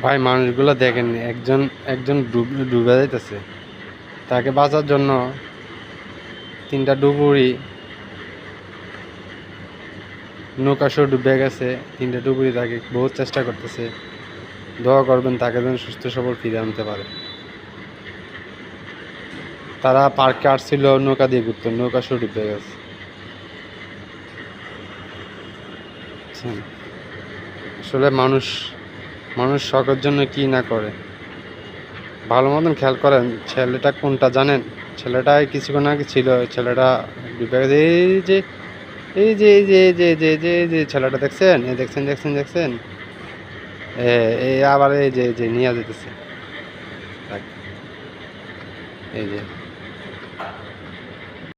ভাই মানুষগুলো দেখেন, একজন একজন ডুবে যাইতেছে, তাকে বাঁচার জন্য 3টা ডুবুরি নৌকা সহ ডুবে গেছে। 3টা ডুবুরি তাকে বহুত চেষ্টা করতেছে। দোয়া করবেন তাকে যেন সুস্থ সবল ফিরে আনতে পারে। তারা পার্কে আসছিল নৌকা দিয়ে ঘুরতো, নৌকা সহ ডুবে গেছে। আসলে মানুষ মানুষ শখের জন্য কি না করে। ভালো মতন খেয়াল করেন, ছেলেটা কোনটা জানেন? ছেলেটা কিছুক্ষণ আগে ছিল, ছেলেটা ডুবে গেছে। এই যে ছেলেটা দেখছেন? দেখছেন? এই আবার এই যে নিয়ে যেতেছে, এই যে